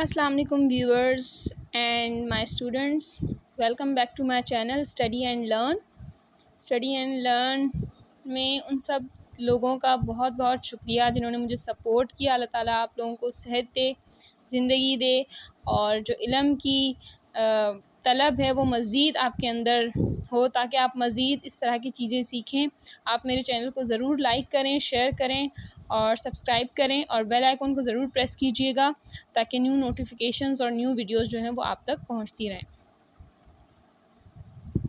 अस्सलाम वालेकुम viewers and my students, welcome back to my channel study and learn में उन सब लोगों का बहुत बहुत शुक्रिया जिन्होंने मुझे सपोर्ट किया। अल्लाह ताला आप लोगों को सेहत दे, ज़िंदगी दे और जो इल्म की तलब है वो मज़ीद आपके अंदर हो ताकि आप मज़ीद इस तरह की चीज़ें सीखें। आप मेरे चैनल को ज़रूर लाइक करें, शेयर करें और सब्सक्राइब करें और बेल आइकन को ज़रूर प्रेस कीजिएगा ताकि न्यू नोटिफिकेशंस और न्यू वीडियोस जो हैं वो आप तक पहुंचती रहें।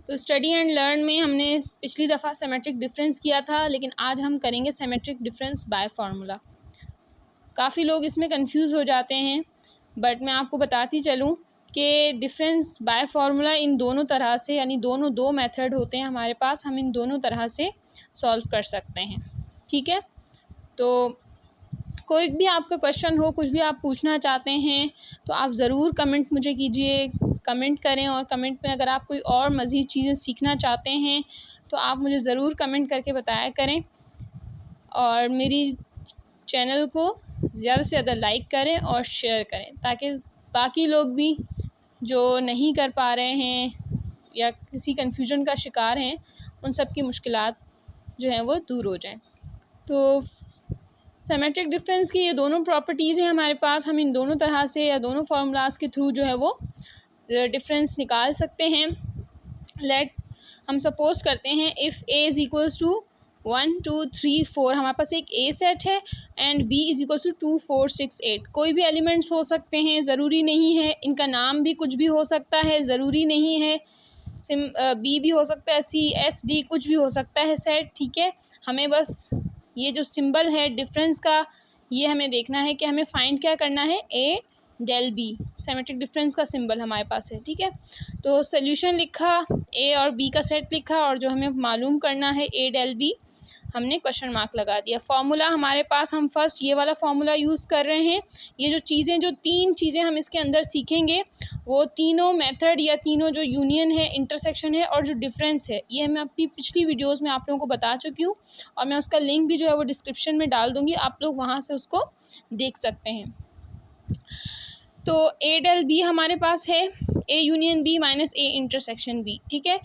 तो स्टडी एंड लर्न में हमने पिछली दफ़ा सिमेट्रिक डिफरेंस किया था, लेकिन आज हम करेंगे सिमेट्रिक डिफरेंस बाय फार्मूला। काफ़ी लोग इसमें कंफ्यूज हो जाते हैं, बट मैं आपको बताती चलूँ कि डिफरेंस बाय फार्मूला इन दोनों तरह से, यानी दोनों दो मेथड होते हैं हमारे पास, हम इन दोनों तरह से सॉल्व कर सकते हैं। ठीक है, तो कोई भी आपका क्वेश्चन हो, कुछ भी आप पूछना चाहते हैं तो आप ज़रूर कमेंट मुझे कीजिए, कमेंट करें और कमेंट में अगर आप कोई और मज़ीद चीज़ें सीखना चाहते हैं तो आप मुझे ज़रूर कमेंट करके बताया करें और मेरी चैनल को ज़्यादा से ज़्यादा लाइक करें और शेयर करें ताकि बाकी लोग भी जो नहीं कर पा रहे हैं या किसी कन्फ्यूजन का शिकार हैं उन सब की मुश्किलात जो हैं वो दूर हो जाएं। तो सिमेट्रिक डिफरेंस की ये दोनों प्रॉपर्टीज़ हैं हमारे पास, हम इन दोनों तरह से या दोनों फार्मूलाज के थ्रू जो है वो डिफरेंस निकाल सकते हैं। हम सपोज़ करते हैं if A is equals to 1 2 3 4, हमारे पास एक ए सेट है and B is equals to 2 4 6 8। कोई भी एलिमेंट्स हो सकते हैं, ज़रूरी नहीं है, इनका नाम भी कुछ भी हो सकता है, ज़रूरी नहीं है बी भी हो सकता है, सी एस डी कुछ भी हो सकता है सेट। ठीक है, हमें बस ये जो सिंबल है डिफरेंस का, ये हमें देखना है कि हमें फाइंड क्या करना है, ए डेल बी, सिमेट्रिक डिफरेंस का सिंबल हमारे पास है। ठीक है, तो सोल्यूशन लिखा, ए और बी का सेट लिखा और जो हमें मालूम करना है ए डेल बी, हमने क्वेश्चन मार्क लगा दिया। फार्मूला हमारे पास, हम फर्स्ट ये वाला फार्मूला यूज़ कर रहे हैं। ये जो चीज़ें, जो तीन चीज़ें हम इसके अंदर सीखेंगे वो तीनों मेथड या तीनों जो यूनियन है, इंटरसेक्शन है और जो डिफरेंस है, ये मैं अपनी पिछली वीडियोस में आप लोगों को बता चुकी हूँ और मैं उसका लिंक भी जो है वो डिस्क्रिप्शन में डाल दूँगी, आप लोग वहाँ से उसको देख सकते हैं। तो ए डेल बी हमारे पास है, A union B minus A intersection B. ठीक है,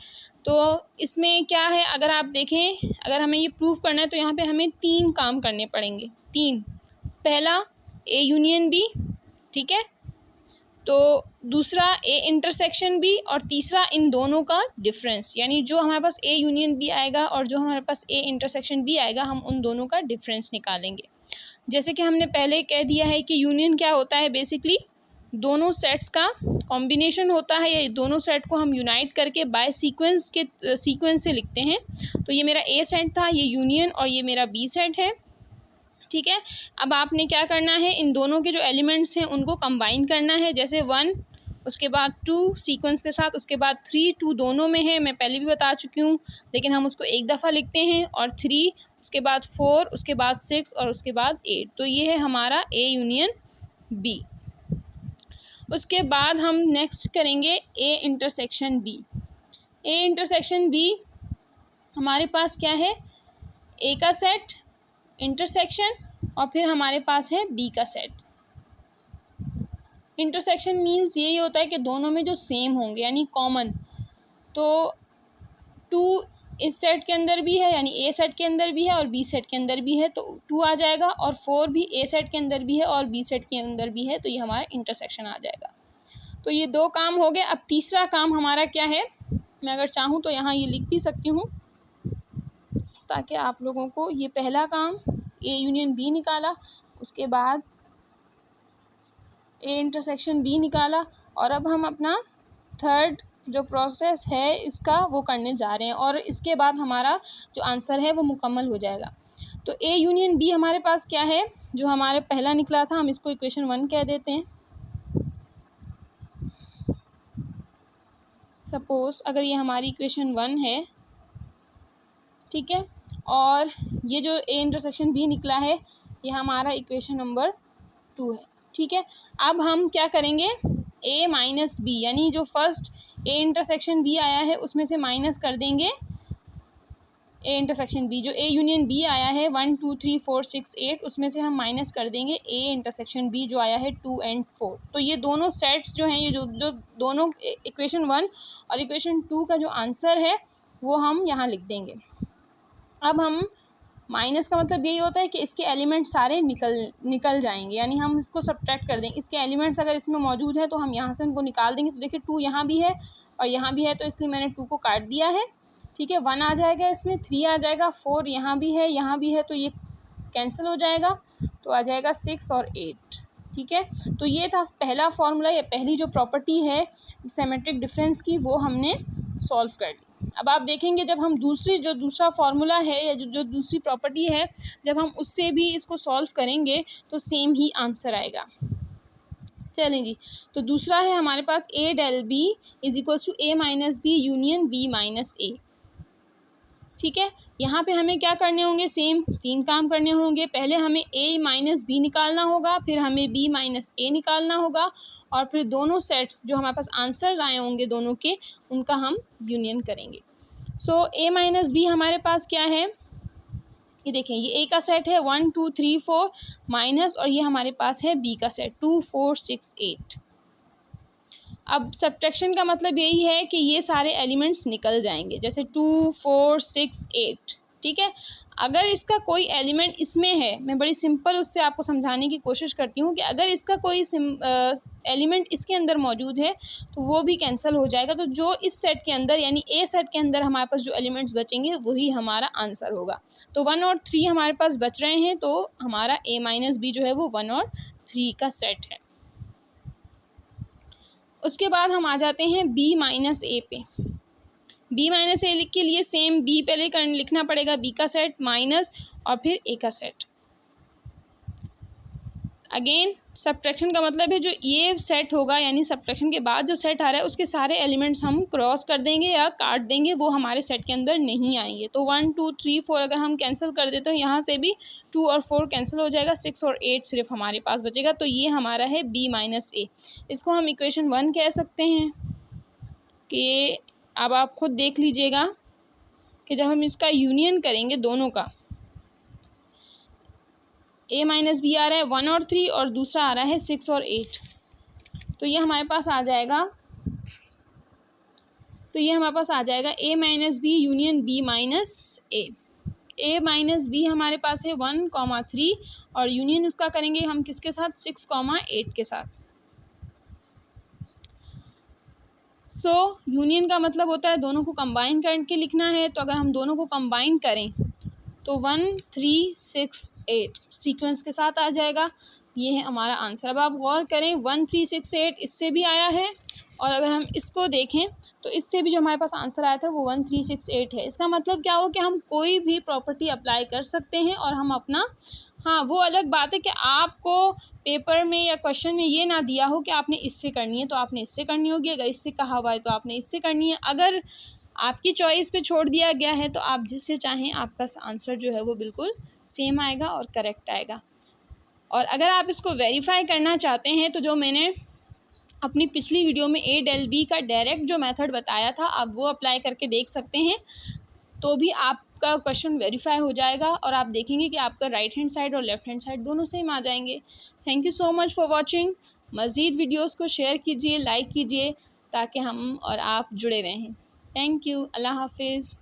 तो इसमें क्या है, अगर आप देखें, अगर हमें ये प्रूव करना है तो यहाँ पे हमें तीन काम करने पड़ेंगे। तीन, पहला ए यूनियन बी, ठीक है, तो दूसरा ए इंटरसेक्शन बी और तीसरा इन दोनों का डिफरेंस, यानी जो हमारे पास ए यूनियन बी आएगा और जो हमारे पास ए इंटरसेक्शन बी आएगा, हम उन दोनों का डिफरेंस निकालेंगे। जैसे कि हमने पहले कह दिया है कि यूनियन क्या होता है, बेसिकली दोनों सेट्स का कॉम्बिनेशन होता है, या दोनों सेट को हम यूनाइट करके बाय सीक्वेंस से लिखते हैं। तो ये मेरा ए सेट था, ये यूनियन, और ये मेरा बी सेट है। ठीक है, अब आपने क्या करना है, इन दोनों के जो एलिमेंट्स हैं उनको कंबाइन करना है। जैसे 1, उसके बाद 2 सीक्वेंस के साथ, उसके बाद 3, 2 दोनों में है, मैं पहले भी बता चुकी हूँ, लेकिन हम उसको एक दफ़ा लिखते हैं, और 3, उसके बाद 4, उसके बाद 6 और उसके बाद 8। तो ये है हमारा ए यूनियन बी। उसके बाद हम नेक्स्ट करेंगे A intersection B. A intersection B हमारे पास क्या है, ए का सेट, इंटरसेक्शन, और फिर हमारे पास है बी का सेट। इंटरसेक्शन मीन्स यही होता है कि दोनों में जो सेम होंगे, यानी कॉमन। तो 2 इस सेट के अंदर भी है, यानी ए सेट के अंदर भी है और बी सेट के अंदर भी है, तो 2 आ जाएगा, और 4 भी ए सेट के अंदर भी है और बी सेट के अंदर भी है, तो ये हमारा इंटरसेक्शन आ जाएगा। तो ये 2 काम हो गए। अब तीसरा काम हमारा क्या है, मैं अगर चाहूँ तो यहाँ ये लिख भी सकती हूँ ताकि आप लोगों को, ये पहला काम ए यूनियन बी निकाला, उसके बाद ए इंटरसेक्शन बी निकाला, और अब हम अपना थर्ड जो प्रोसेस है इसका वो करने जा रहे हैं, और इसके बाद हमारा जो आंसर है वो मुकम्मल हो जाएगा। तो ए यूनियन बी हमारे पास क्या है, जो हमारे पहला निकला था, हम इसको इक्वेशन 1 कह देते हैं। सपोज़ अगर ये हमारी इक्वेशन 1 है, ठीक है, और ये जो ए इंटरसेक्शन बी निकला है ये हमारा इक्वेशन नंबर 2 है। ठीक है, अब हम क्या करेंगे, ए माइनस बी, यानी जो फर्स्ट ए इंटरसेक्शन बी आया है उसमें से माइनस कर देंगे ए इंटरसेक्शन बी, जो ए यूनियन बी आया है 1 2 3 4 6 8, उसमें से हम माइनस कर देंगे ए इंटरसेक्शन बी जो आया है 2 and 4। तो ये दोनों सेट्स जो हैं, ये जो दोनों इक्वेशन 1 और इक्वेशन 2 का जो आंसर है वो हम यहाँ लिख देंगे। अब हम माइनस का मतलब यही होता है कि इसके एलिमेंट सारे निकल जाएंगे, यानी हम इसको सब्ट्रैक्ट कर देंगे। इसके एलिमेंट्स अगर इसमें मौजूद है तो हम यहाँ से उनको निकाल देंगे। तो देखिए 2 यहाँ भी है और यहाँ भी है, तो इसलिए मैंने 2 को काट दिया है। ठीक है, 1 आ जाएगा, इसमें 3 आ जाएगा, 4 यहाँ भी है, तो ये कैंसिल हो जाएगा, तो आ जाएगा 6 और 8। ठीक है, तो ये था पहला फॉर्मूला, या पहली जो प्रॉपर्टी है सिमेट्रिक डिफरेंस की, वो हमने सॉल्व कर ली। अब आप देखेंगे जब हम दूसरा फार्मूला है या जो दूसरी प्रॉपर्टी है, जब हम उससे भी इसको सॉल्व करेंगे तो सेम ही आंसर आएगा। चलें जी, तो दूसरा है हमारे पास A del B is equals to A minus B union B minus A. ठीक है, यहाँ पे हमें क्या करने होंगे, सेम 3 काम करने होंगे। पहले हमें ए माइनस बी निकालना होगा, फिर हमें बी माइनस ए निकालना होगा, और फिर दोनों सेट्स जो हमारे पास आंसर्स आए होंगे दोनों के, उनका हम यूनियन करेंगे। सो ए माइनस बी हमारे पास क्या है, ये देखें, ये ए का सेट है 1 2 3 4 माइनस, और ये हमारे पास है बी का सेट 2 4 6 8। अब सब्ट्रैक्शन का मतलब यही है कि ये सारे एलिमेंट्स निकल जाएंगे, जैसे 2 4 6 8। ठीक है, अगर इसका कोई एलिमेंट इसमें है, मैं बड़ी सिंपल उससे आपको समझाने की कोशिश करती हूँ कि अगर इसका कोई एलिमेंट इसके अंदर मौजूद है तो वो भी कैंसिल हो जाएगा। तो जो इस सेट के अंदर, यानी ए सेट के अंदर हमारे पास जो एलिमेंट्स बचेंगे वही हमारा आंसर होगा। तो 1 और 3 हमारे पास बच रहे हैं, तो हमारा ए माइनस बी जो है वो 1 और 3 का सेट है। उसके बाद हम आ जाते हैं बी माइनस ए पे। बी माइनस ए लिख के लिए सेम बी पहले लिखना पड़ेगा, बी का सेट माइनस और फिर ए का सेट। अगेन सब्ट्रैक्शन का मतलब है जो ये सेट होगा, यानी सब्ट्रैक्शन के बाद जो सेट आ रहा है उसके सारे एलिमेंट्स हम क्रॉस कर देंगे या काट देंगे, वो हमारे सेट के अंदर नहीं आएंगे। तो 1 2 3 4 अगर हम कैंसिल कर देते हैं, यहाँ से भी 2 और 4 कैंसिल हो जाएगा, 6 और 8 सिर्फ हमारे पास बचेगा। तो ये हमारा है बी माइनस ए। इसको हम इक्वेशन 1 कह सकते हैं। कि अब आप खुद देख लीजिएगा कि जब हम इसका यूनियन करेंगे दोनों का, ए माइनस बी आ रहा है 1 और 3 और दूसरा आ रहा है 6 और 8, तो ये हमारे पास आ जाएगा A minus B union B minus A. A minus B हमारे पास है 1 3 और यूनियन उसका करेंगे हम किसके साथ, 6 8 के साथ। सो यूनियन का मतलब होता है दोनों को कंबाइन करके लिखना है। तो अगर हम दोनों को कंबाइन करें तो 1 3 6 8 सीक्वेंस के साथ आ जाएगा। ये है हमारा आंसर। अब आप गौर करें 1 3 6 8 इससे भी आया है, और अगर हम इसको देखें तो इससे भी जो हमारे पास आंसर आया था वो 1 3 6 8 है। इसका मतलब क्या हो कि हम कोई भी प्रॉपर्टी अप्लाई कर सकते हैं और हम अपना, हाँ वो अलग बात है कि आपको पेपर में या क्वेश्चन में ये ना दिया हो कि आपने इससे करनी है तो आपने इससे करनी होगी, अगर इससे कहा हुआ है तो आपने इससे करनी है। अगर आपकी चॉइस पे छोड़ दिया गया है तो आप जिससे चाहें आपका आंसर जो है वो बिल्कुल सेम आएगा और करेक्ट आएगा। और अगर आप इसको वेरीफाई करना चाहते हैं तो जो मैंने अपनी पिछली वीडियो में ए डेल बी का डायरेक्ट जो मेथड बताया था, आप वो अप्लाई करके देख सकते हैं, तो भी आपका क्वेश्चन वेरीफाई हो जाएगा और आप देखेंगे कि आपका राइट हैंड साइड और लेफ्ट हैंड साइड दोनों सेम आ जाएंगे। Thank you so much for watching. मज़ीद वीडियोस को शेयर कीजिए, लाइक कीजिए, ताकि हम और आप जुड़े रहें। Thank you. अल्लाह हाफिज़।